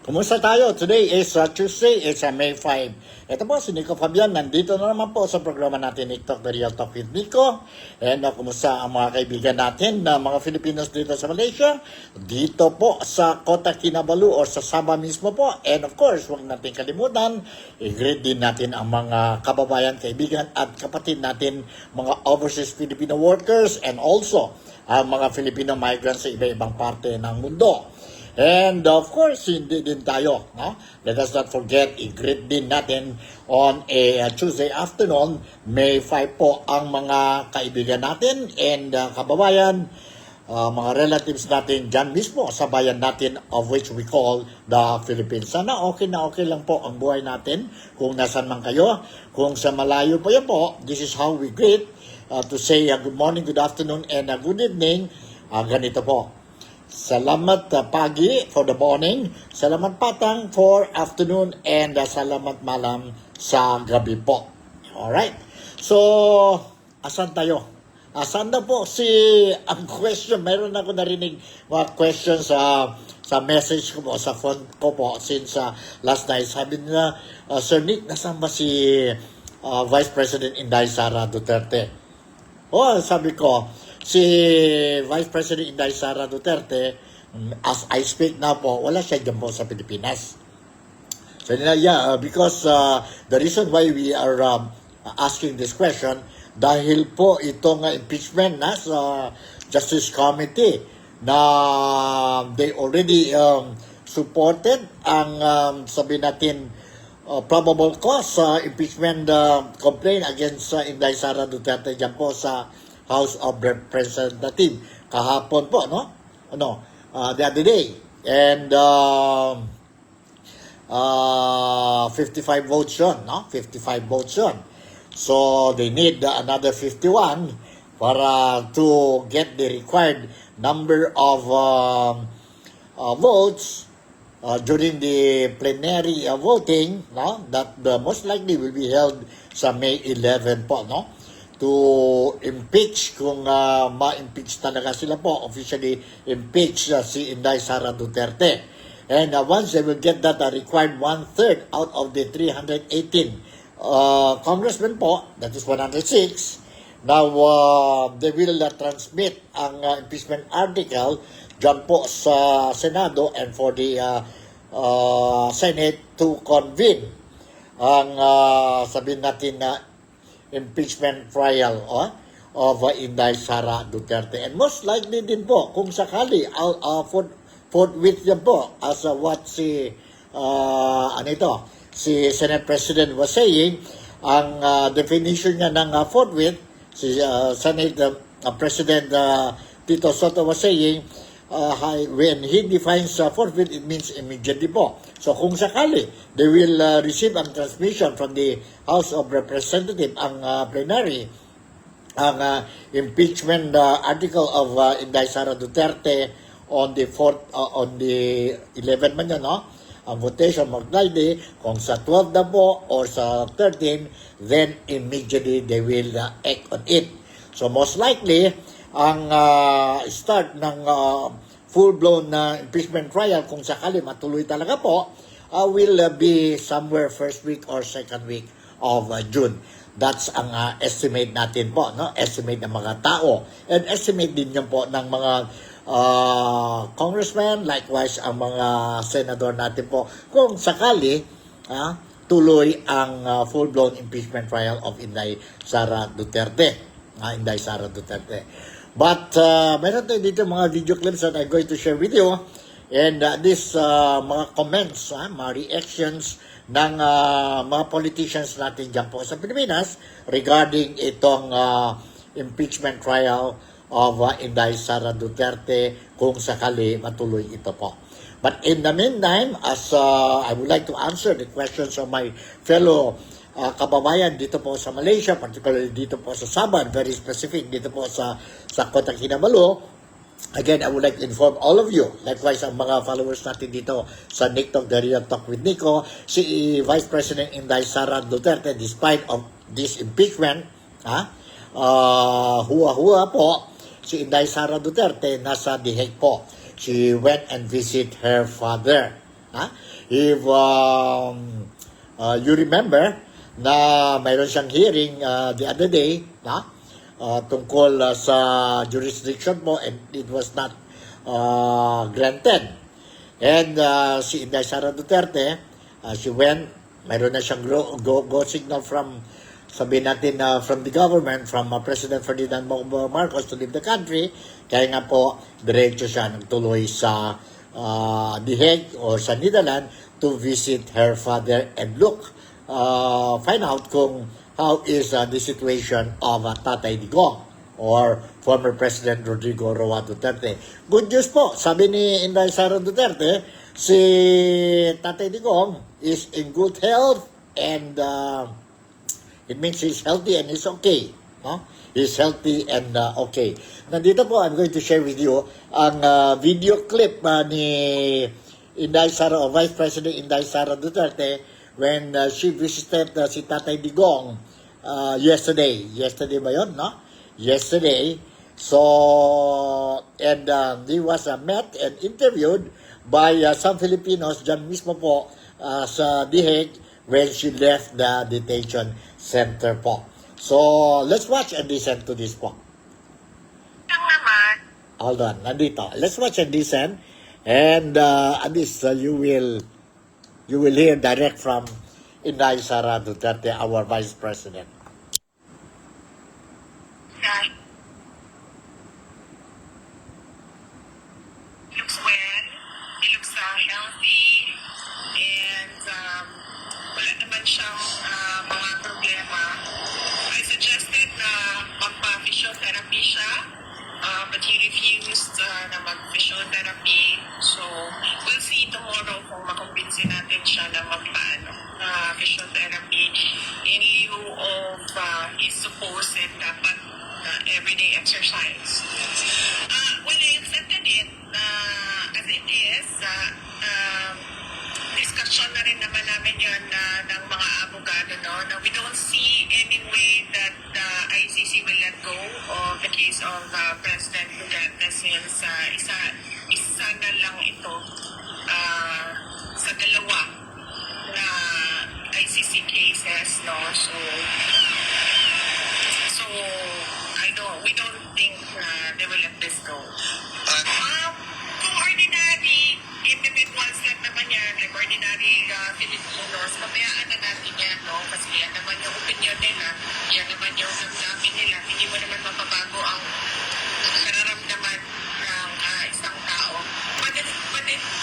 Kumusta tayo? Today is Tuesday, it's May 5. Ito po, si Nico Fabian, nandito na naman po sa programa natin, TikTok, The Real Talk with Nico. And kumusta ang mga kaibigan natin, na mga Filipinos dito sa Malaysia, dito po sa Kota Kinabalu or sa Sabah mismo po. And of course, huwag natin kalimutan, i-greet din natin ang mga kababayan, kaibigan at kapatid natin, mga overseas Filipino workers and also ang mga Filipino migrants sa iba-ibang parte ng mundo. And of course, hindi din tayo. No? Let us not forget, i-greet din natin on a Tuesday afternoon, May 5 po, ang mga kaibigan natin and kababayan, mga relatives natin dyan mismo sa bayan natin of which we call the Philippines. Sana okay na okay lang po ang buhay natin kung nasan man kayo. Kung sa malayo po yan po, this is how we greet to say good morning, good afternoon, and good evening. Ganito po. Salamat pagi for the morning, salamat patang for afternoon, and salamat malam sa gabi po. Alright? So, asan tayo? Asan na po ang question? Mayroon ako narinig mga questions sa message ko po, sa phone ko po, since last night. Sabi nila, Sir Nick, nasan ba si Vice President Inday Sara Duterte? Sabi ko, si Vice President Inday Sara Duterte, as I speak now po, wala siya dyan po sa Pilipinas. So, because the reason why we are asking this question, dahil po itong impeachment na sa Justice Committee na they already supported ang sabihin natin probable cause impeachment complaint against Inday Sara Duterte dyan po sa House of Representatives kahapon po, no? The other day. And 55 votes yun, no? 55 votes yun. So, they need another 51 para to get the required number of votes during the plenary voting, no? That most likely will be held sa May 11 po, no? To impeach kung ma-impeach talaga sila po, officially impeach si Inday Sara Duterte. And once they will get that required 1/3 out of the 318 congressmen po, that is 106, now they will transmit ang impeachment article dyan po sa Senado and for the Senate to convene ang sabihin natin na impeachment trial of Inday Sara Duterte. And most likely din po, kung sakali, forthwith yan po, as what si Senate President was saying, ang definition niya ng forthwith, si Senate President Tito Soto was saying, when he defines forthwith, it means immediately po. So kung sakali, they will receive ang transmission from the House of Representatives, ang plenary, ang impeachment article of Inday Sara Duterte on the 4th, on the 11 man yun, no? Ang votation mag-Friday, kung sa 12 na po or sa 13, then immediately they will act on it. So most likely, ang start ng full-blown impeachment trial, kung sakali matuloy talaga po, will be somewhere first week or second week of June. That's ang estimate natin po, no? Estimate ng mga tao. And estimate din yan po ng mga congressmen, likewise ang mga senador natin po, kung sakali tuloy ang full-blown impeachment trial of Inday Sara Duterte. Inday Sara Duterte. But meron tayo dito mga video clips that I'm going to share with you. And this mga comments, mga reactions ng mga politicians natin dyan po sa Pilipinas regarding itong impeachment trial of Inday Sara Duterte kung sakali matuloy ito po. But in the meantime, as I would like to answer the questions of my fellow kababayan dito po sa Malaysia, particularly dito po sa Sabah, very specific dito po sa Kota Kinabalu. Again, I would like to inform all of you, likewise ang mga followers natin dito sa TikTok, The Real Talk with Nico, si Vice President Inday Sara Duterte, despite of this impeachment, huwa-huwa po, si Inday Sara Duterte nasa The Hague po. She went and visit her father. Ha? If you remember na mayroon siyang hearing the other day, tungkol sa jurisdiction mo, and it was not granted. And si Inday Sara Duterte, she went, mayroon na siyang go signal from, sabihin natin, from the government, from President Ferdinand Marcos to leave the country. Kaya nga po, diretso siya nagtuloy sa The Hague or sa Netherlands to visit her father and look, find out kung how is the situation of Tatay Digong or former President Rodrigo Roa Duterte. Good news po, sabi ni Inday Sara Duterte, si Tatay Digong is in good health and it means he's healthy and he's okay. No? He's healthy and okay. Nandito po, I'm going to share with you ang video clip ni Inday Sara, or Vice President Inday Sara Duterte when she visited si Tatay Digong yesterday. Yesterday ba yun, no? Yesterday. So, and he was met and interviewed by some Filipinos dyan mismo po sa The Hague when she left the detention center po. So, let's watch and listen to this po. Hold on, nandito. Let's watch and listen. And at least you will hear direct from Inday Sara Duterte, our Vice President. He looks well, he looks healthy, and wala naman siyang mga problema. I suggested na magpa-physiotherapy siya, but he refused na mag-physiotherapy. So, we'll see tomorrow kung makumbinsin natin siya na magpa-physiotherapy in lieu of his supposed dapat everyday exercise. Well, I accepted it as it is. Discussion na rin naman namin yun ng mga abogado, no? Na we don't see any way that the ICC will let go of the case of President Duterte since isa na lang ito sa dalawa na ICC cases, no? So we don't think they will let this go. Kung ordinary individuals lang naman yan, like ordinary Filipinos, pabayaan na natin yan, no? Kasi yan naman yung opinion nila, yan naman yung damdamin nila. Hindi mo naman mapabago ang nararamdaman ng isang tao. But it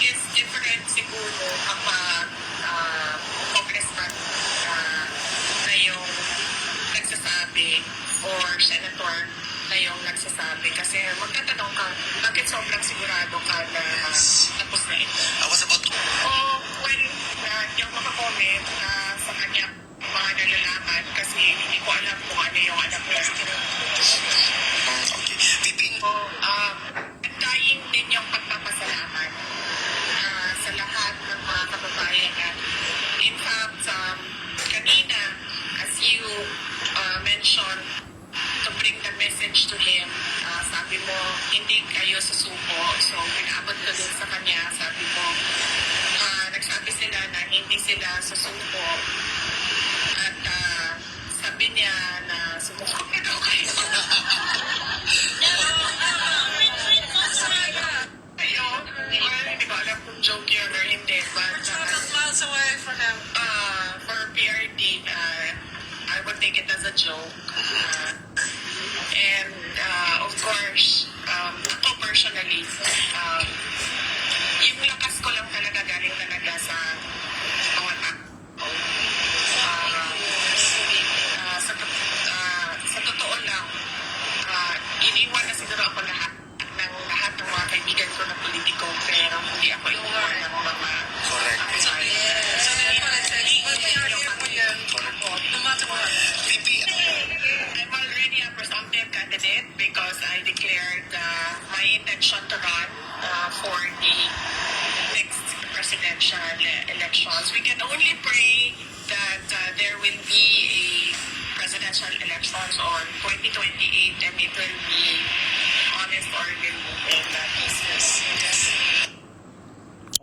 is different siguro kapag congressman na yung nagsasabi or senator na yung nagsasabi. Kasi magtatanong ka, bakit sobrang sigurado ka na tapos na ito? Well, hindi ako makakomment sa kanya mga nalalaman kasi hindi ko alam kung ano yung anak niya. So, daing din yung pagpapasalamat sa lahat ng mga kababayan na in fact, kanina, as you mentioned, to bring the message to him, sabi mo, hindi kayo susuko. So, pinaabot ko din sa kanya, sabi mo, nagsabi sila na hindi sila susuko. At sabi niya na sumuko na daw kayo. Hindi ko alam kung joke yun or hindi. But, we're 12 miles away from him. For PRD, I would take it as a joke. And of course, ako personally, yung lakas ko lang talaga galing talaga sa mga tao. Sa totoo lang, iniwan na siguro ako lahat ng mga kaibigan ko na politiko, pero hindi ako iniwan ng mga outside. So that's what I said. But we are here for you, no matter what. I'm already a presumptive candidate because I declared my intention to run for the next presidential elections. We can only pray that there will be a presidential elections on 2028 and it will be honest, orderly, and peaceful.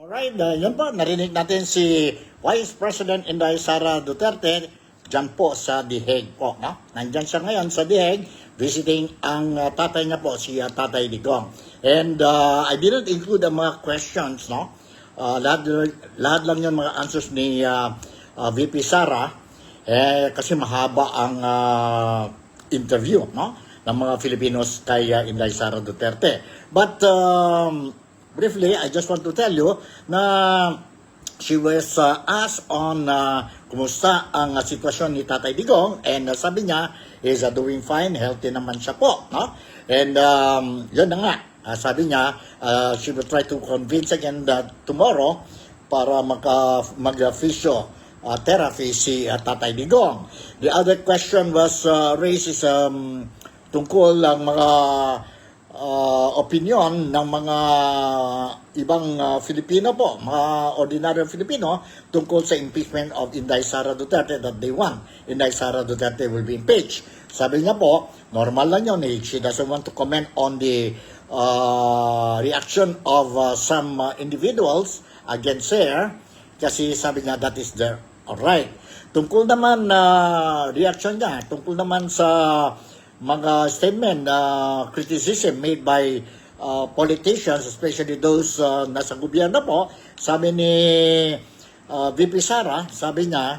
Alright, yun po, narinig natin si Vice President Inday Sara Duterte dyan po sa The Hague po. No? Nandyan siya ngayon sa The Hague, visiting ang tatay niya po, si Tatay Digong. And I didn't include ang mga questions, no? Lahat lang yun mga answers ni VP Sara, kasi mahaba ang interview, no? Ng mga Filipinos kay Inday Sara Duterte. But briefly, I just want to tell you na she was asked on kumusta ang sitwasyon ni Tatay Digong, and sabi niya is doing fine, healthy naman siya po, no? And yun na nga, sabi niya she will try to convince again tomorrow para mag-physio therapy si Tatay Digong. The other question was raised is tungkol ang mga opinion ng mga ibang Filipino po, mga ordinaryong Filipino tungkol sa impeachment of Inday Sara Duterte, that they want Inday Sara Duterte will be impeached. Sabi niya po, normal lang yun. She doesn't want to comment on the reaction of some individuals against her, kasi sabi niya that is their alright. Tungkol naman reaction niya, tungkol naman sa mga statement, criticism made by politicians, especially those nasa gobyerno po, sabi ni VP Sara, sabi niya,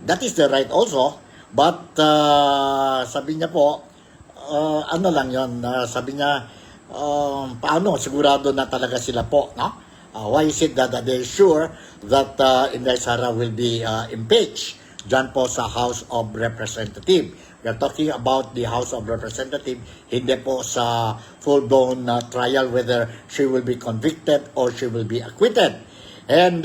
that is the right also, but sabi niya po, ano lang yun, sabi niya, paano, sigurado na talaga sila po, no? Why is it that they're sure that Inday Sara will be impeached dyan po sa House of Representatives? We are talking about the House of Representatives, hindi po sa full-blown trial whether she will be convicted or she will be acquitted. And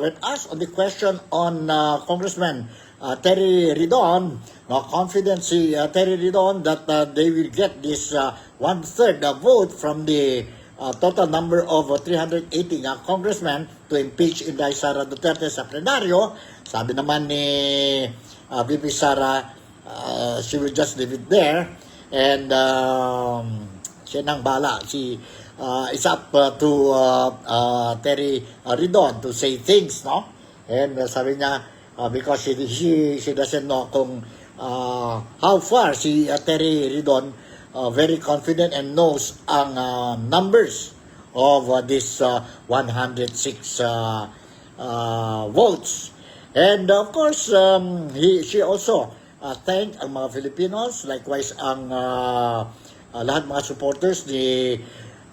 when asked on the question on Congressman Terry Ridon, confident si Terry Ridon that they will get this one-third vote from the total number of 380 congressmen to impeach Inday Sara Duterte sa plenaryo. Sabi naman ni VP Sara, she will just leave it there, and siya nang bala. It's up to Terry Ridon to say things, no? And sabi niya, because she doesn't know kung how far si Terry Ridon very confident and knows ang numbers of this 106 votes. And of course, she also thanked ang mga Filipinos, likewise ang lahat mga supporters ni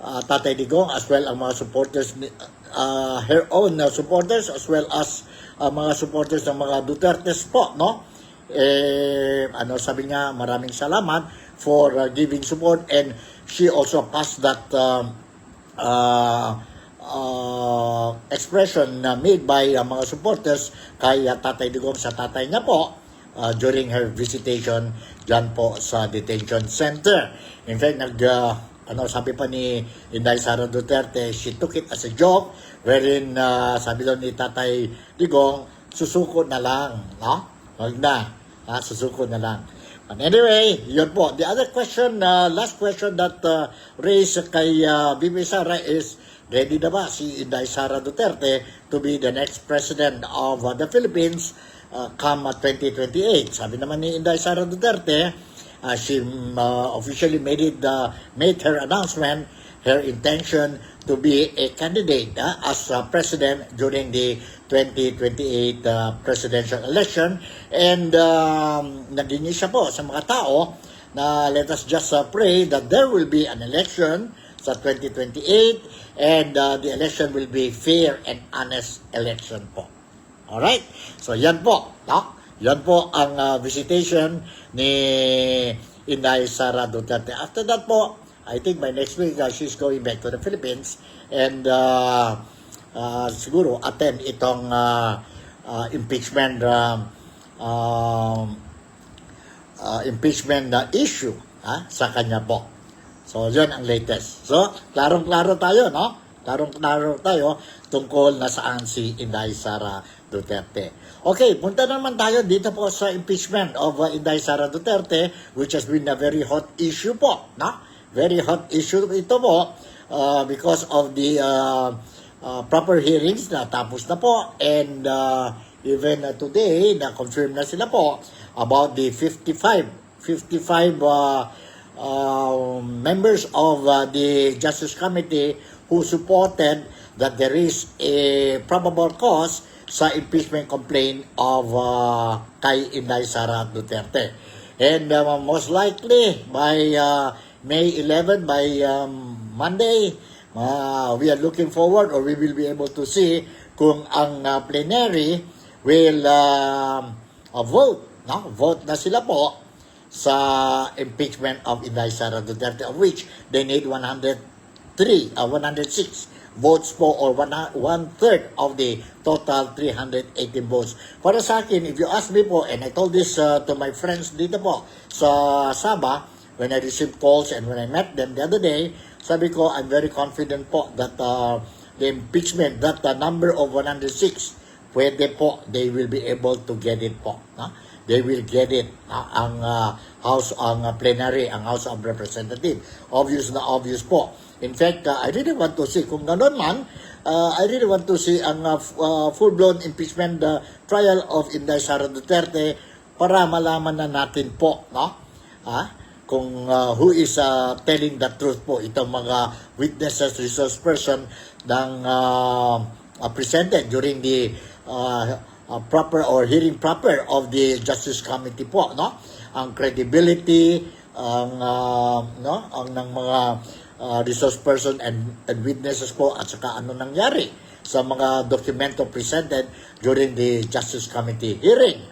Tatay Digong, as well ang mga supporters ni her own supporters, as well as mga supporters ng mga Dutertes po, no? Sabi niya, maraming salamat for giving support, and she also passed that expression made by mga supporters kay Tatay Digong sa tatay niya po during her visitation dyan po sa detention center. In fact, sabi pa ni Inday Sara Duterte, she took it as a joke, wherein sabi daw ni Tatay Digong, susuko na lang, no? Huwag na, susuko na lang. But anyway, yun po. The other question, last question that raised kay VP Sara is, ready na ba si Inday Sara Duterte to be the next president of the Philippines come 2028? Sabi naman ni Inday Sara Duterte, she officially made her announcement, her intention to be a candidate as president during the 2028 presidential election. And naging siya po sa mga tao na let us just pray that there will be an election sa 2028, and the election will be fair and honest election po. Alright? So yan po, no? Yan po ang visitation ni Inday Sara Duterte. After that po, I think by next week, she's going back to the Philippines, and siguro attend itong impeachment issue sa kanya po. So, yun ang latest. So, klarong-klaro tayo, no? Klarong-klaro tayo tungkol na saan si Inday Sara Duterte. Okay, punta naman tayo dito po sa impeachment of Inday Sara Duterte, which has been a very hot issue po, no? Very hot issue ito po. because of the proper hearings na tapos na po, and even today na-confirm na sila po about the 55 members of the Justice Committee who supported that there is a probable cause sa impeachment complaint of kay Inday Sara Duterte. And most likely by May 11, by Monday, we are looking forward, or we will be able to see kung ang plenary will vote. No? Vote na sila po sa impeachment of Inday Sara Duterte, of which they need 106 votes po, or one-third of the total 318 votes. Para sa akin, if you ask me po, and I told this to my friends dito po sa Sabah, when I received calls and when I met them the other day, sabi ko, I'm very confident po that the impeachment, that the number of 106, pwede po, they will be able to get it po. No? They will get it, ang House, ang plenary, ang House of Representatives. Obvious na obvious po. In fact, I really want to see, kung gano'n man, I really want to see ang full-blown impeachment trial of Inday Sara Duterte para malaman na natin po, no? Kung who is telling the truth po, itong mga witnesses, resource person ng presented during the proper or hearing proper of the Justice Committee po, no? Ang credibility, ang ng mga resource person and witnesses po, at saka ano nangyari sa mga dokumento presented during the Justice Committee hearing.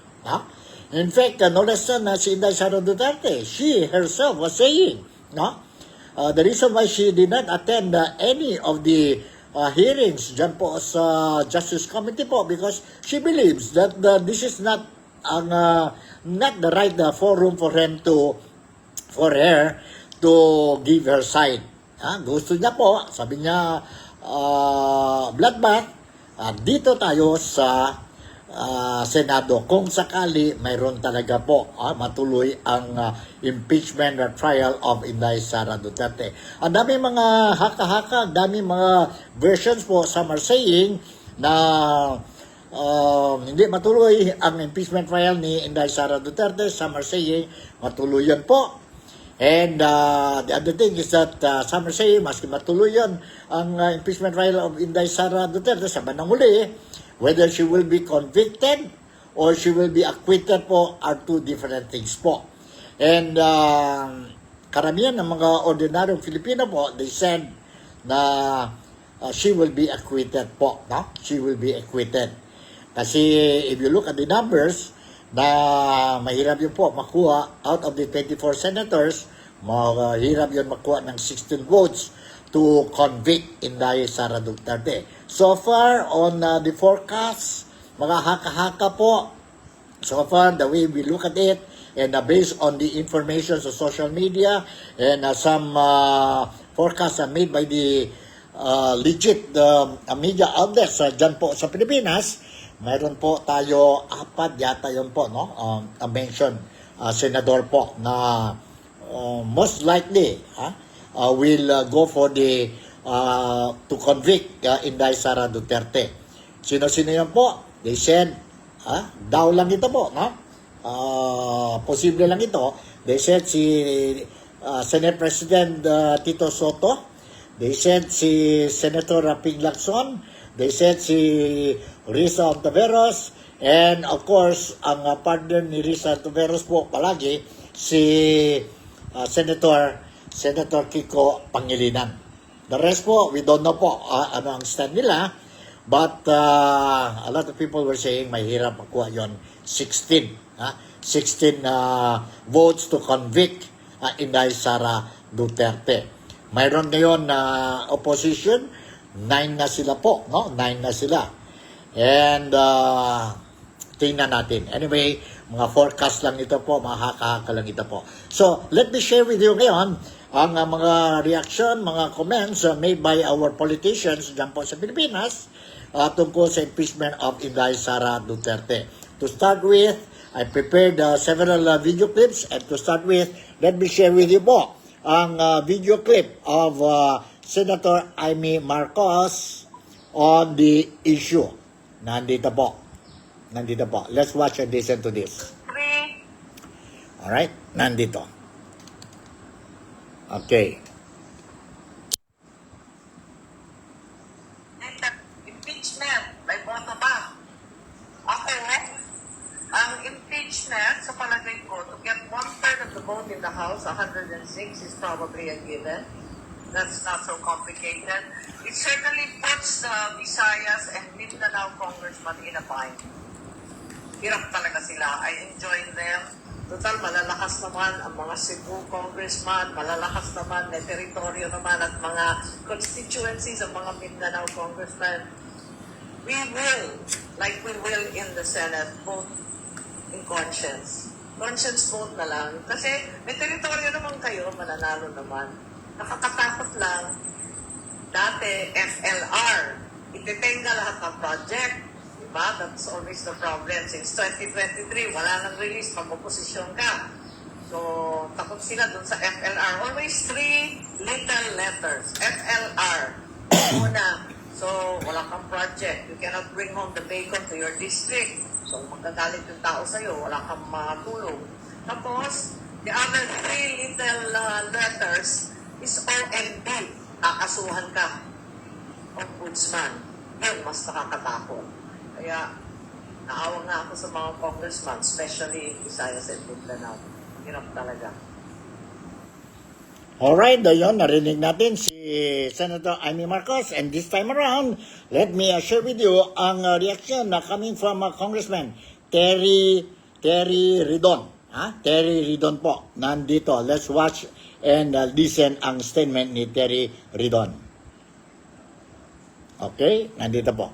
In fact, no less than si Inday Sara Duterte, she herself was saying, the reason why she did not attend any of the hearings dyan po sa Justice Committee po, because she believes that this is not the right forum for her to give her side. Gusto niya po, sabi niya, bloodbath, dito tayo sa Senado. Kung sakali, mayroon talaga po matuloy ang impeachment trial of Inday Sara Duterte. Ang dami mga haka-haka, dami mga versions po. Some are saying na hindi matuloy ang impeachment trial ni Inday Sara Duterte. Some are saying matuloy yan po. And the other thing is that some are saying, maski matuloy yun ang impeachment trial of Inday Sara Duterte, sa bandang huli, whether she will be convicted or she will be acquitted po are two different things po. And karamihan ng mga ordinaryong Filipino po, they said na she will be acquitted po. No? She will be acquitted. Kasi if you look at the numbers, na mahirap yun po makuha out of the 24 senators, mahirap yun makuha ng 16 votes to convict Inday Sara Duterte. So far on the forecast, mga haka-haka po, so far the way we look at it, and based on the information sa social media, and some forecasts are made by the legit media outlets dyan po sa Pilipinas, mayroon po tayo, 4 yata yun po, no? Mention, senador po, na most likely will go for the to convict Inday Sara Duterte. Sino-sino yan po? They said, daw lang ito po, no? Posible lang ito. They said si Senate President Tito Soto. They said si Senator Ping Lacson. They said si Risa Ontiveros, and of course, ang partner ni Risa Ontiveros po palagi, si Senator Kiko Pangilinan. The rest po, we don't know po ano ang stand nila, but a lot of people were saying mahirap makuha yon 16 votes to convict Inday Sara Duterte. Mayroon ngayon na opposition, 9 na sila po, no? 9 na sila. And tingnan natin. Anyway, mga forecast lang ito po, mga haka-haka lang ito po. So, let me share with you ngayon ang mga reaction, mga comments made by our politicians dyan po sa Pilipinas tungkol sa impeachment of Inday Sara Duterte. To start with, I prepared several video clips, and to start with, let me share with you po ang video clip of Senator Amy Marcos on the issue. Nandito po. Let's watch and listen to this. Alright, nandito. Okay. Impeachment, may boto ba? Ako, ang impeachment, sa palagay ko, to get 1/3 of the vote in the House, 106, is probably a given. That's not so complicated. It certainly puts the Visayas and Mindanao congressman in a bind. Hirap talaga sila. I enjoy them. Total, malalakas naman ang mga Cebu congressman, malalakas naman, may teritoryo naman at mga constituencies ang mga Mindanao congressman. We will, like we will in the Senate, vote in conscience. Conscience vote na lang. Kasi may teritoryo naman kayo, mananalo naman. Nakakatakot lang. Dati, FLR, itetenga lahat ng project. Diba? That's always the problem. Since 2023, wala nang release pag oposisyon ka. So, takot sila dun sa FLR. Always three little letters. FLR. Una. So, wala kang project. You cannot bring home the bacon to your district. So, magagalit yung tao sa'yo. Wala kang matulong. Tapos, the other three little letters is OMB. Kakasuhan ka. Ombudsman. Yun, mas nakakatakot. Kaya, naawa nga ako sa mga congressman, especially in Visayas and Mindanao. Hirap talaga. Alright, yun, narinig natin si Senator Amy Marcos. And this time around, let me share with you ang reaction na coming from Congressman Terry Ridon. Terry Ridon po, nandito. Let's watch and listen ang statement ni Terry Ridon. Okay, nandito po.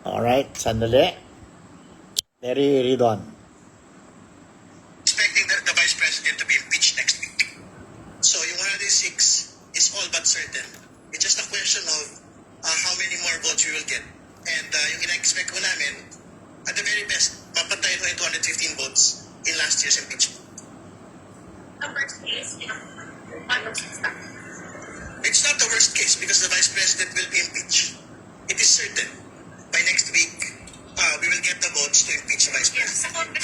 Alright, sandali. Terry Ridon. Expecting the Vice President to be impeached next week. So yung 106 is all but certain. It's just a question of how many more votes we will get. And yung ina-expect ko namin, at the very best, mapantayin ko yung 215 votes in last year's impeachment. The worst case, It's not the worst case because the Vice President will be impeached. It is certain. By next week, we will get the votes to impeach the Vice President.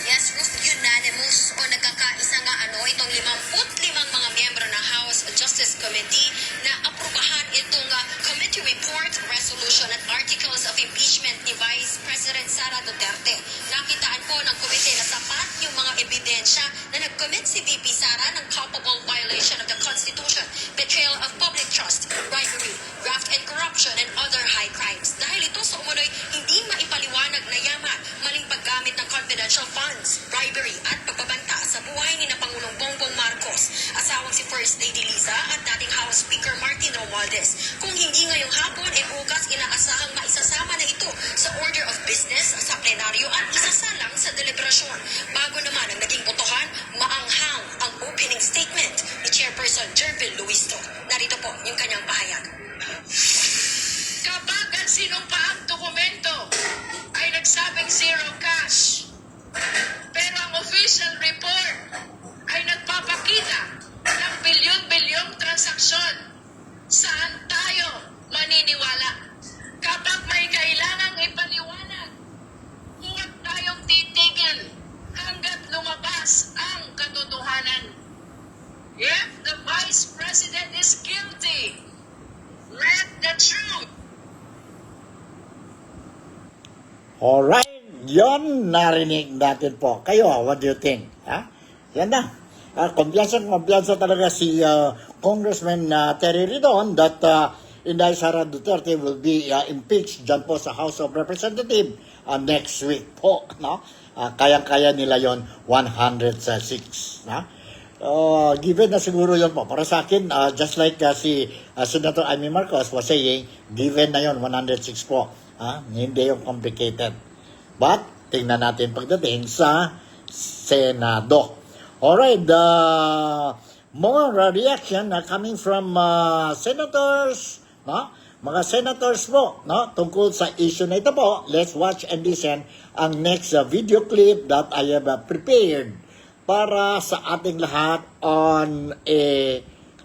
Yes, Ruth, unanimous o nagkakaisa nga itong 55 mga miyembro ng House Justice Committee na aprubahan itong committee report, resolution at articles of impeachment ni Vice President Sara Duterte. Nakitaan po ng komite na sapat yung mga ebidensya na nag-commit si VP Sara ng culpable violation of the Constitution, betrayal of public trust, bribery, graft and corruption, and other high crimes. Dahil ito sa umunoy hindi maipaliwanag na yaman, maling paggamit ng confidential funds, bribery at pagbabanta sa buhay ni na Pangulong Bongbong Marcos, asawang si First Lady Liza at dating House Speaker Martin Romualdez. Kung hindi ngayong hapon, bukas inaasahang maisasama na ito sa order of business sa plenaryo at isasalang sa deliberasyon. Bago naman ang naging botohan, maanghang ang opening statement ni Chairperson Jervil Luisto. Narito po yung kanyang pahayag. Kapag ang sinumpaang dokumento ay nagsabing zero cash, pero ang official report ay nagpapakita ng bilyon-bilyong transaksyon, saan tayo maniniwala? Kapag may kailangang ipaliwanag, huwag tayong titigil hanggat lumabas ang katotohanan. If the Vice President is guilty, let the truth. Alright, yon narinig natin po. Kayo, what do you think? Yan na. Kumpiyansa talaga si Congressman Terry Ridon that Inday Sara Duterte will be impeached dyan po sa House of Representatives next week po. No? Kayang-kaya nila yon 106. Given na siguro yon po. Para sa akin, just like si Senator Amy Marcos was saying, given na yon 106 po. Hindi yung complicated. But, tingnan natin pagdating sa Senado. Alright, more reaction coming from senators, mga senators po, no, tungkol sa issue na ito po. Let's watch and listen ang next video clip that I have prepared para sa ating lahat on a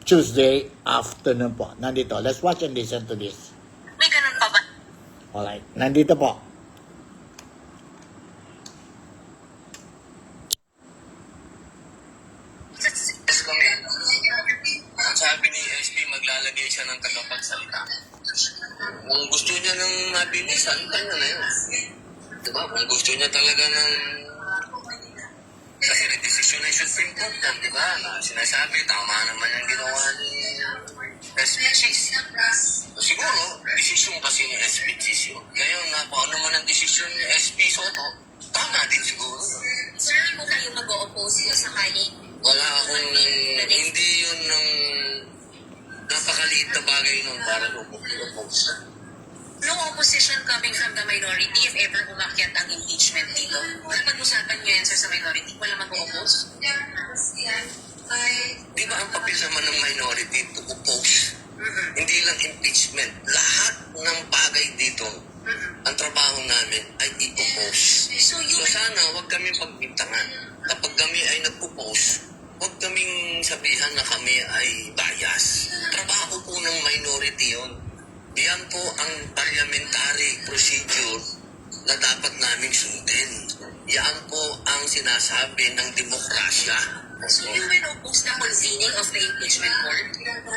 Tuesday afternoon po. Nandito. Let's watch and listen to this. May ganun pa ba? Alright. Nandito po. Yes, kami. Ang sabi ni SP, maglalagay siya ng tagapagsalita. Kung gusto niya ng mabilisan, kanya na yun. Diba? Kung gusto niya talaga ng... Kasi decision na Supreme Court yan, diba? Na sinasabi, tama naman yung ginawa ni SPCC. Siguro, decision kasi ni SPCC. Ngayon, kung ano man ang decision ni SP Soto, tama din siguro. Sir, hindi mo kayo mag-o-oppose kung sakali Wala akong, hindi yun ng napakaliit na bagay nun para lumupos. no opposition coming from the minority if ever umakyat ang impeachment dito? Kapag-usapan nyo yan, sir, sa minority, wala mag-o-oppose? Di ba ang papel naman ng minority to oppose? Hindi lang impeachment. Lahat ng bagay dito, ang trabaho namin ay i-oppose. So, So sana huwag kami pagbintangan. Kapag kami ay nag-oppose, huwag kaming sabihan na kami ay bias. Trabaho po ng minority yon. Yan po ang parliamentary procedure na dapat naming sundin. Yan po ang sinasabi ng demokrasya. So, you will oppose the convening of the impeachment court?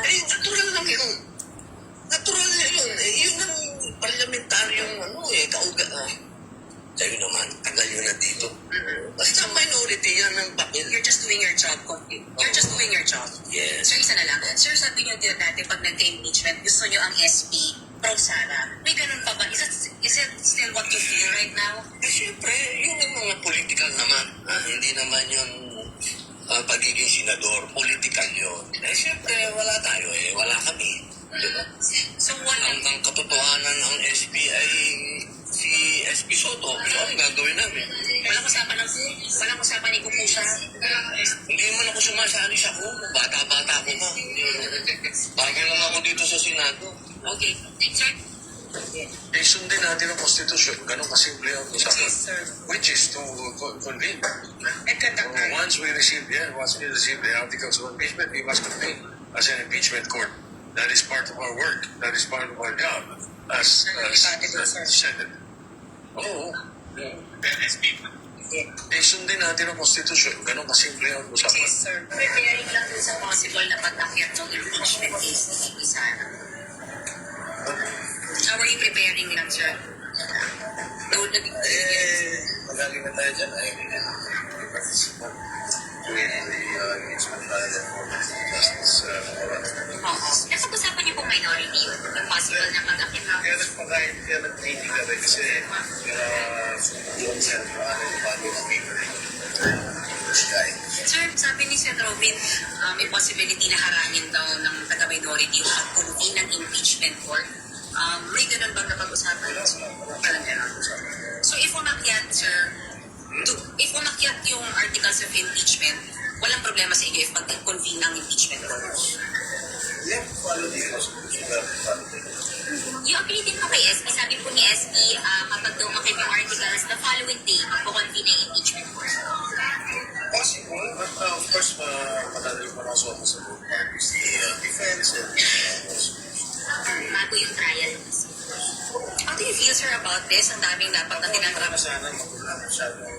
Eh, natural lang yun. Natural na yun. Eh, yun ang parliamentaryong kayo naman, tagal yun na dito. Basta minority yan ang papel. You're just doing your job, Conti. You're just doing your job. Yes. Sir, isa na lang. Sir, sabi niyo dati, pag nagka-impeachment, gusto niyo ang SP pro Sara. May ganun pa ba? Is it still what you feel right now? Eh, siyempre, yun ang mga political naman. Hindi naman yun pagiging senador. Political yun. Eh, siyempre, wala tayo eh. Wala kami. Diba? So, wala. Ang katotohanan ng SP ay si SP Soto. So, ang gagawin namin? Walang usapan ni Kuko siya. Hindi man ako sumasali sa ko. Bata-bata ko pa. Bago lang ako dito sa Senado. Okay. Sir? Eh, sundin natin ang Constitution. Ganun kasimple ang usapan. Yes, sir. Which is to convene. And conduct our... Once we receive the articles of impeachment, we must convene as an impeachment court. That is part of our work. That is part of our job as Senate. Oo. Eh, sundin natin ang Constitution. Ganun kasimple ang usapan. Yes, sir. Preparing lang dun sa possible na pag-akyat ng impeachment case ni VP Sara. How are you preparing lang, sir? Magaling na tayo dyan. With the impeachment trial of Justice Napag-usapan niyo pong minority yun, yung possible na pag-akyat ng... Kaya nag-meeting kami kasi yung Senate yung body ng paper. Sir, sabi ni Sir Robin, may possibility na harangin daw ng taga-minority yung pag-convene ng impeachment court. May ganun bang napag-usapan? Parang ganun. So if umakyat, sir, if umakyat yung articles of impeachment, walang problema sa inyo if pag-convene ng impeachment court. Yeah, follow the Constitution. Yung apelitin po kay SP, sabi po ni SP, kapag daw umakyat yung articles, the following day, magpo-convene ng impeachment court. Possible, but of course, madali pa nasa ako sa both parties, the defense and Bago yung trial. How do you feel, sir, about this? Ang daming dapat na tinatrap. sana magulang masyadong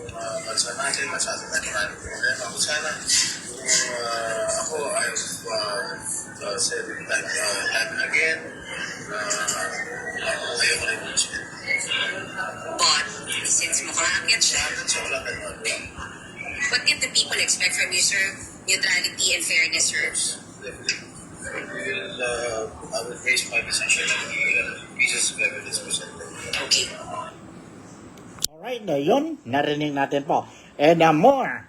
bansa natin, masyadong maraming problema. Kung sana, ako, I've said it time and again, ayoko na impeachment. But, since mukhang siya, So, wala ka naman. what did the people expect from you, sir? Neutrality and fairness, sir. Definitely. I will raise my position on the pieces of evidence presented. Okay. Alright, yun, narinig natin po. And more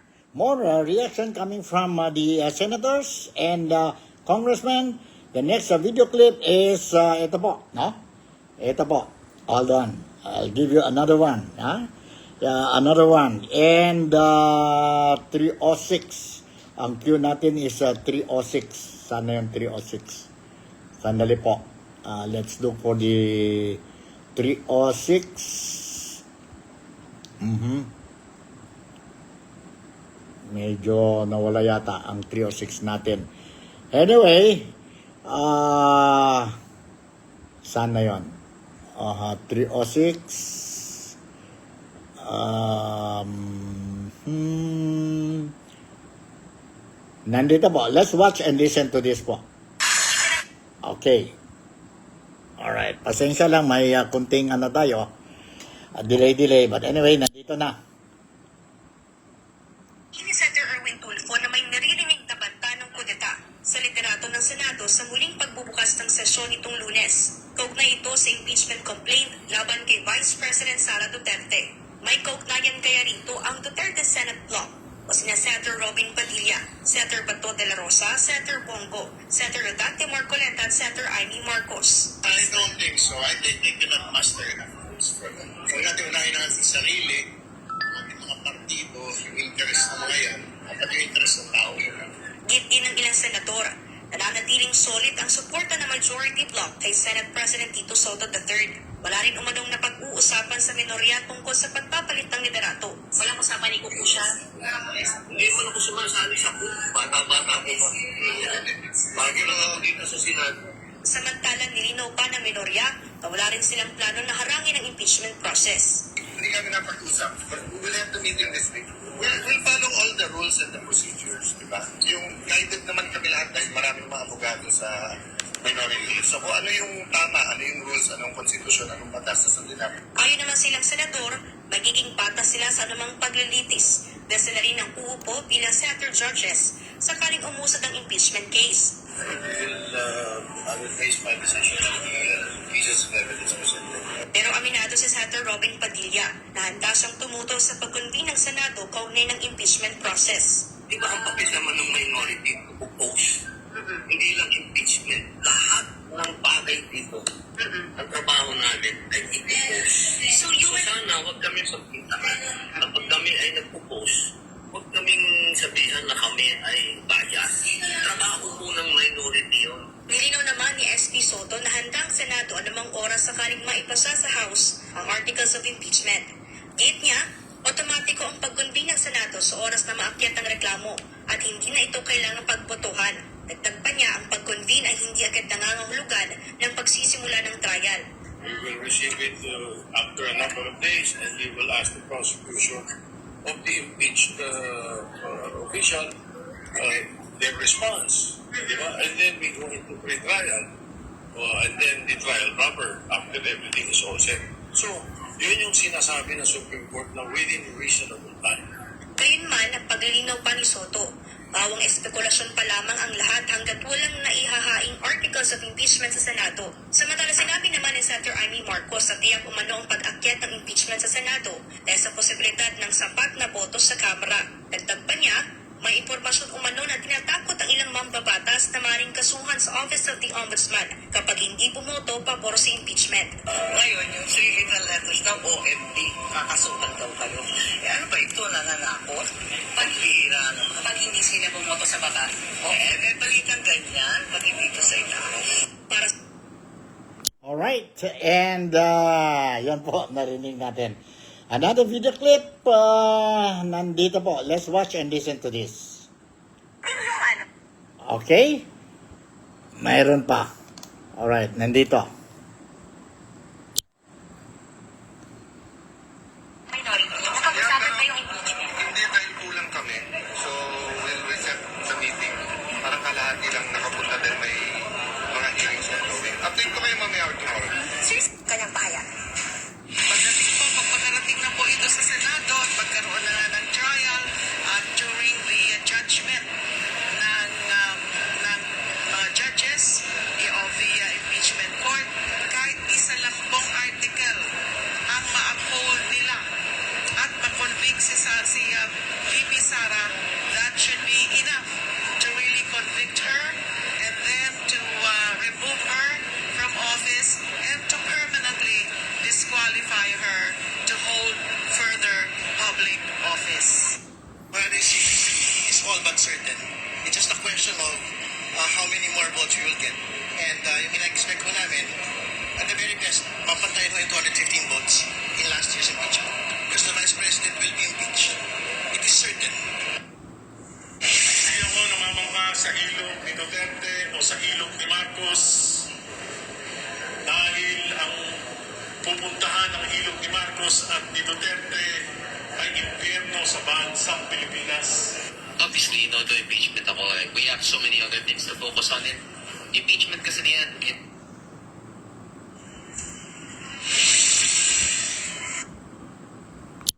reaction coming from the senators and congressmen. The next video clip is, ito po, no? Ito po, hold on. I'll give you another one, ha? Another one. And 306. Ang queue natin is 306. Sana yung 306. Sandali po. Let's look for the 306. Medyo nawala yata ang 306 natin. Anyway, saan na yun? 306. Nandito po. Let's watch and listen to this po. Okay. Alright. Pasensya lang. May kunting tayo. Delay. But anyway, nandito na. Ni Senator Erwin Tulfo na may naririnig na banta ng kudeta sa liderato ng Senado sa muling pagbubukas ng sesyon nitong Lunes. Kaugnay ito sa impeachment complaint laban kay Vice President Sara Duterte. May kaugnayan kaya rito ang Duterte Senate Bloc o sina Senator Robin Padilla, Senator Bato de la Rosa, Senator Bongo, Senator Rodante Marcoleta at Senator Amy Marcos. I don't think so. I think they cannot muster enough votes for that. Kung natin unahin natin sa sarili, ang ating mga partido, yung interest ng mga yan, at yung interest ng tao yun. Git din ng ilang senador, nananatiling solid ang suporta ng majority bloc kay Senate President Tito Soto III. Wala rin umanong na pag-uusapan sa minorya tungkol sa pagpapalit ng liderato. Walang usapan ni Kuko siya. Hindi man ako sumasali sa kung bata-bata ko pa. Lagi lang ako dito sa Senado. Samantalang nilinaw pa ng minorya na wala rin silang plano na harangin ang impeachment process. Hindi kami napag-usap, but we will have the meeting this week. We'll follow all the rules and the procedures, di ba? Yung guided naman kami lahat dahil maraming mga abogado sa minority. So kung ano yung tama, ano yung rules, anong konstitusyon, anong batas sa sundin namin. Ayon naman silang senador, magiging patas sila sa anumang paglilitis dahil sila rin ang uupo bilang senator judges sakaling umusad ang impeachment case. I will face my decision on the pieces of evidence presented. Pero aminado si Senator Robin Padilla na handa siyang tumutol sa pagkunbi ng Senado kaugnay ng impeachment process. Di ba ang papel naman ng minority to oppose? Hindi lang impeachment. Lahat ng bagay dito. Ang trabaho namin ay i-oppose. So sana huwag kami pagpintangan. Kapag kami ay nag-oppose, huwag kaming sabihan na kami ay bias. Trabaho po ng minority yun. Nilinaw naman ni SP Soto na handa ang Senado anumang oras sakaling maipasa sa House ang Articles of Impeachment. Gate niya, otomatiko ang pagkunbi ng Senado sa oras na maakyat ang reklamo at hindi na ito kailangang pagbotohan. Dagdag pa niya, ang pag-convene ay hindi agad nangangahulugan ng pagsisimula ng trial. We will receive it after a number of days and we will ask the prosecution of the impeached official their response. Diba? And then we go into pre-trial and then the trial proper after everything is all set. So, yun yung sinasabi ng Supreme Court na within reasonable time. Gayunman, ang paglilinaw pa ni Soto, bawang espekulasyon pa lamang ang lahat hanggat walang naihahaing articles of impeachment sa Senado. Samantala sinabi naman ni Senator Amy Marcos na tiyak umano ang pag-akyat ng impeachment sa Senado dahil sa posibilidad ng sapat na boto sa Kamara. Dagdag pa niya, may impormasyon umano na tinatakot ang ilang mambabatas na maring kasuhan sa Office of the Ombudsman kapag hindi bumoto pabor sa impeachment. Ngayon, yung 3 little letters ng OMB, kakasukan daw kayo. Ano ba ito, nananakot? Paghihira naman. Pag hindi sila bumoto sa baba. Balikan ganyan, pag hindi ito sa itaas. Para Alright, and yan po, narinig natin. Another video clip, nandito po. Let's watch and listen to this. Okay? Mayroon pa. Alright, nandito. Hindi dahil kulang kami. So, we'll reset the meeting. Parang kalahati lang nakapunta dahil may mga hearings na going. Update ko kayo mamaya or tomorrow. kanyang bayan. Pagdating na po ito sa Senado at pagkaroon na ng trial at during the judgment ng judges of the impeachment court, kahit isa lang pong article ang ma-uphold nila at ma-convict si VP Sara, that should be enough to really convict her and then to remove her from office and to permanently disqualify her to hold further public office. Where this is all but certain. It's just a question of how many more votes we will get. And yung ina-expect ko namin, at the very best, papantayin ko yung 215 votes in last year's impeachment. Because the Vice President will be impeached. It is certain. Hindi ako namamangha sa ilog ni Duterte o sa ilog ni Marcos dahil ang pupuntahan ng ilog ni Marcos at ni Duterte ay impyerno sa bansang Pilipinas. Obviously, no to impeachment ako. We have so many other things to focus on it. Impeachment kasi niyan,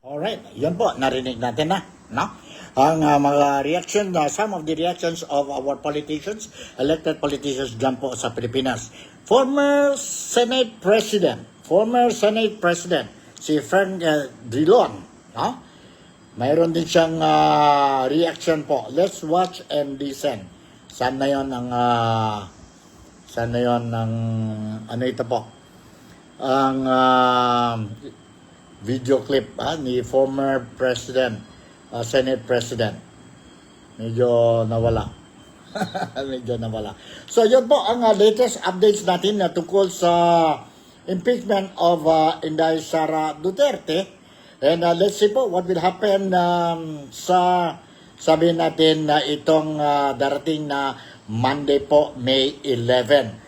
Alright, yun po, narinig natin na, no? Ang mga reaction, some of the reactions of our politicians, elected politicians dyan po sa Pilipinas. Former Senate President, si Frank Drilon, no? Mayroon din siyang reaction po. Let's watch and listen. Sana yon ang, ano ito po? Ang video clip ni former President, Senate President. Medyo nawala. So yun po ang latest updates natin na tungkol sa impeachment of Inday Sara Duterte. And let's see po what will happen sa sabihin natin na itong darating na Monday po, May 11.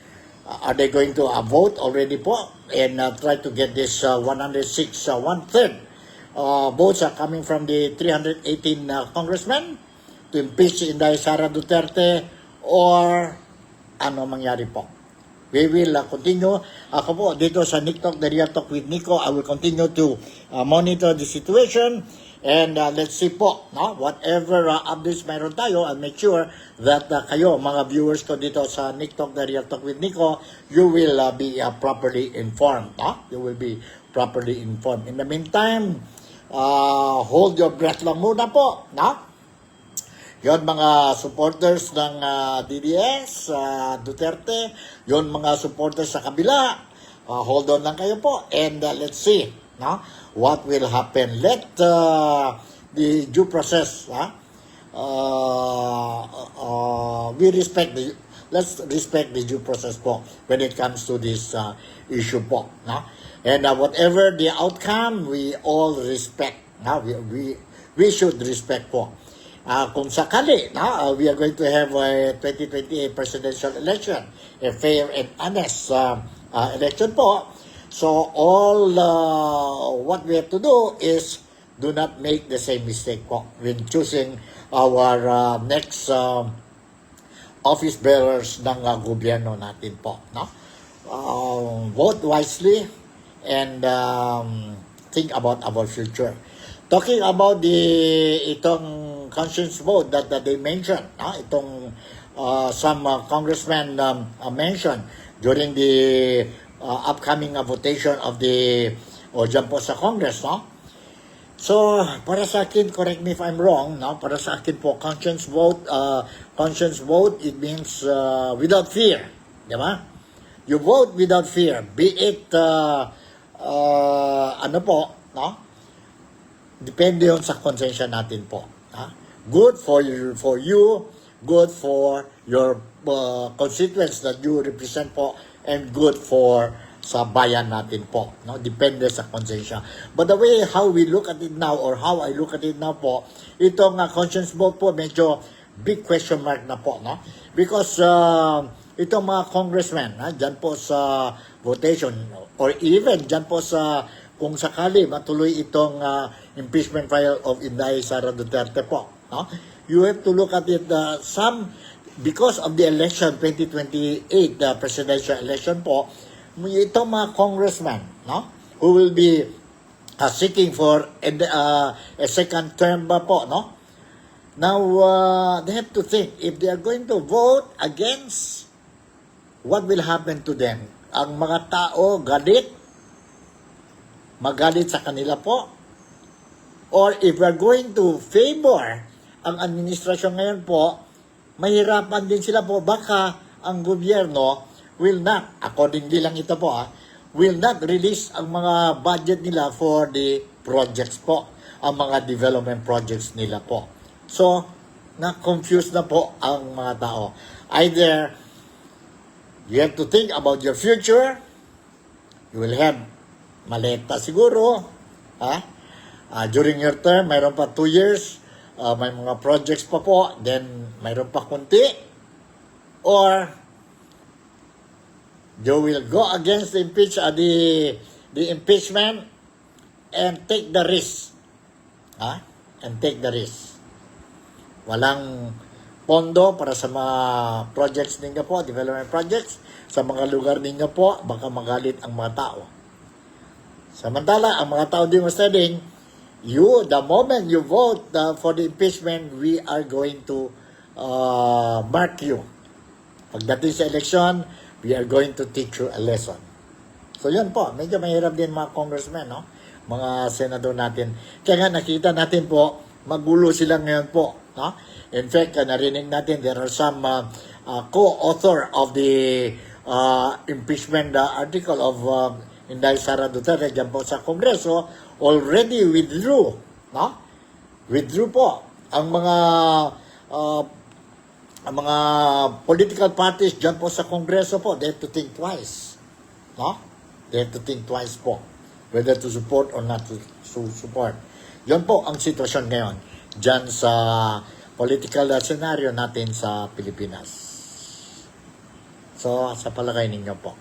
Are they going to vote already po and try to get this 106, one-third votes are coming from the 318 congressmen to impeach Inday Sara Duterte, or ano mangyari po? We will continue. Ako po dito sa Nick Talk, The Real Talk with Nico, I will continue to monitor the situation. And let's see po, no? Whatever updates mayroon tayo, I'll make sure that kayo, mga viewers ko dito sa Nick Talk, The Real Talk with Nico, you will be properly informed. No? You will be properly informed. In the meantime, hold your breath lang muna po. No? Yon mga supporters ng DDS, Duterte, yon mga supporters sa kabila, hold on lang kayo po, and let's see, no, what will happen. Let the due process, let's respect the due process po when it comes to this issue po, no? And whatever the outcome, we all respect, no? We should respect po. Kung sakali, we are going to have a 2028 presidential election, a fair and honest election po. So all what we have to do is do not make the same mistake po when choosing our next office bearers ng gobyerno natin po. No? Vote wisely and think about our future. Talking about itong conscience vote that they mentioned, itong some congressmen mentioned during the upcoming votation of the dyan po sa Congress, no? So, para sa akin, correct me if I'm wrong, no? Para sa akin po, conscience vote, it means without fear, di ba? You vote without fear, be it, ano po, no? Depende yun sa konsensya natin po. Good for you, good for your constituents that you represent po, and good for sa bayan natin po. No? Depende sa konsensya. But the way how we look at it now, or how I look at it now po, itong conscience vote po, medyo big question mark na po. No? Because itong mga congressmen, dyan po sa votation, or even dyan po sa kung sakali matuloy itong impeachment trial of Inday Sara Duterte po, no? You have to look at it because of the election 2028 presidential election po, itong mga congressmen, no, who will be seeking for a second term ba po, no? Now they have to think if they are going to vote against, what will happen to them? Ang mga tao magalit sa kanila po, or if we're going to favor ang administrasyon ngayon po, mahirapan din sila po, baka ang gobyerno will not, accordingly lang ito po will not release ang mga budget nila for the projects po, ang mga development projects nila po. So, na-confuse na po ang mga tao. Either You have to think about your future. You will have maleta siguro. During your term, mayroon pa 2 years. May mga projects pa po. Then, mayroon pa kunti. Or, you will go against the impeachment and take the risk. And take the risk. Walang pondo para sa mga projects ninyo po, development projects, sa mga lugar ninyo po, baka magalit ang mga tao. Samantala, ang mga tao demonstrating, the moment you vote for the impeachment, we are going to mark you. Pagdating sa election, we are going to teach you a lesson. So yun po, medyo mahirap din mga congressmen, no? Mga senador natin. Kaya nga nakita natin po, magulo sila ngayon po. No? In fact, narinig natin, there are some co-author of the impeachment article of Inday Sara Duterte dyan po sa Kongreso already withdrew. No? Withdrew po. Ang mga political parties dyan po sa Kongreso po, they have to think twice. No? They have to think twice po whether to support or not to support. Yan po ang sitwasyon ngayon dyan sa political scenario natin sa Pilipinas. So, sa palagay ninyo po.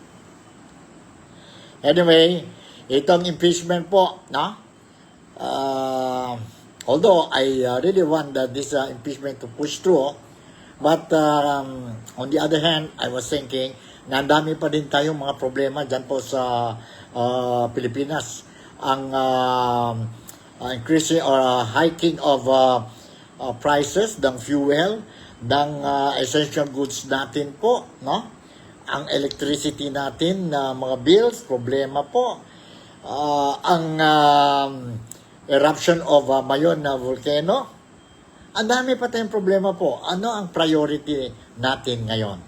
Anyway, itong impeachment po, no? Although I really want this impeachment to push through, but on the other hand, I was thinking na ang dami pa din tayong mga problema dyan po sa Pilipinas. Ang increasing or hiking of prices ng fuel, ng essential goods natin po, no? Ang electricity natin, mga bills, problema po. Ang eruption of Mayon na volcano, ang dami pa tayong problema po. Ano ang priority natin ngayon?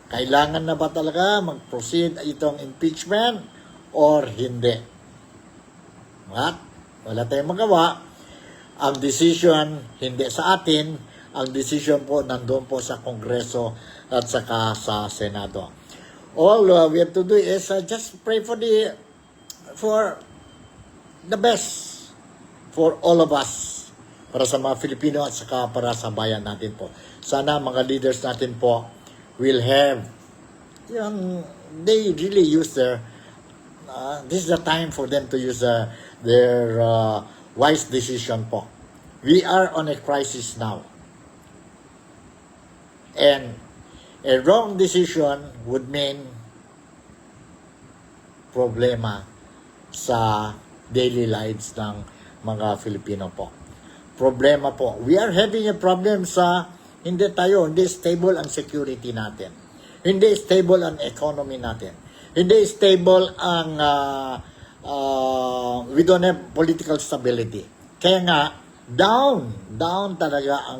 Kailangan na ba talaga mag-proceed itong impeachment or hindi? What? Wala tayong magawa. Ang decision, hindi sa atin. Ang decision po, nandun po sa Kongreso at saka sa Senado. All we have to do is just pray for the best for all of us. Para sa mga Filipino at saka para sa bayan natin po. Sana mga leaders natin po will have, they really use this is the time for them to use their wise decision po. We are on a crisis now. And a wrong decision would mean problema sa daily lives ng mga Filipino po. Problema po. We are having a problem sa hindi stable ang security natin. Hindi stable ang economy natin. Hindi stable ang we don't have political stability. Kaya nga down talaga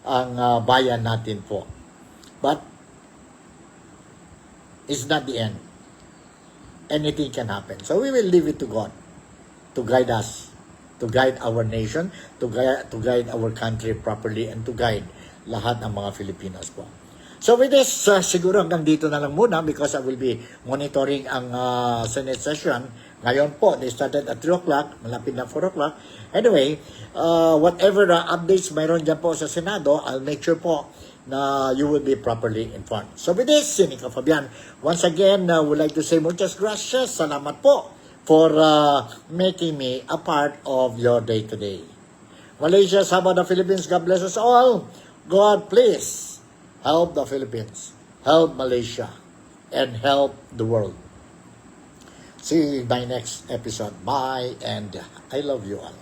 ang bayan natin po. But it's not the end. Anything can happen. So we will leave it to God to guide us, to guide our nation, to guide our country properly, and to guide lahat ng mga Filipinos po. So with this, siguro hanggang dito na lang muna because I will be monitoring ang Senate session. Ngayon po, they started at 3 o'clock, malapit na 4 o'clock. Anyway, whatever updates mayroon dyan po sa Senado, I'll make sure po na you will be properly informed. So with this, Nico Fabian, once again, would like to say muchas gracias. Salamat po for making me a part of your day today. Malaysia, Sabah, the Philippines, God bless us all. God, please help the Philippines, help Malaysia, and help the world. See you in my next episode. Bye, and I love you all.